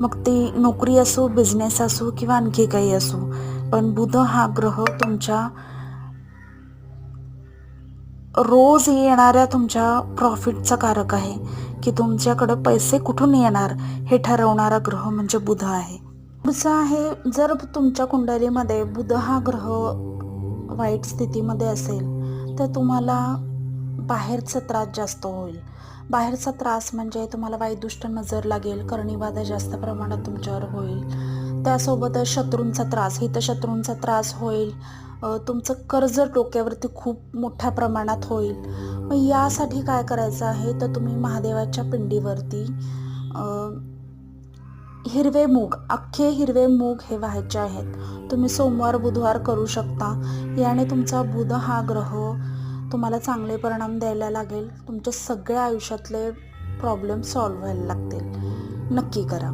मग ती नोकरी असो, बिझनेस असो किंवा आणखी काही असो. पण बुध हा ग्रह तुमच्या रोज येणाऱ्या तुमच्या प्रॉफिटचा कारक आहे, की तुमच्याकडे पैसे कुठून येणार हे ठरवणारा ग्रह म्हणजे बुध आहे. पुढचं आहे, जर तुमच्या कुंडलीमध्ये बुध हा ग्रह वाईट स्थितीमध्ये असेल तर तुम्हाला बाहेरचा त्रास जास्त होईल. बाहेरचा त्रास म्हणजे तुम्हाला वाईटदृष्ट नजर लागेल, करणीबाधा जास्त प्रमाणात तुमच्यावर होईल. त्यासोबतच शत्रूंचा त्रास, हितशत्रूंचा त्रास होईल. तुमचं कर्ज डोक्यावरती खूप मोठ्या प्रमाणात होईल. मग यासाठी काय करायचं आहे, तर तुम्ही महादेवाच्या पिंडीवरती हिरवे मूग, अख्खे हिरवे मूग हे व्हायचे आहेत. तुम्ही सोमवार बुधवार करू शकता. याने तुमचा बुध हा ग्रह तुम्हाला चांगले परिणाम द्यायला लागेल. तुमच्या सगळ्या आयुष्यातले प्रॉब्लेम सॉल्व्ह व्हायला लागतील. नक्की करा.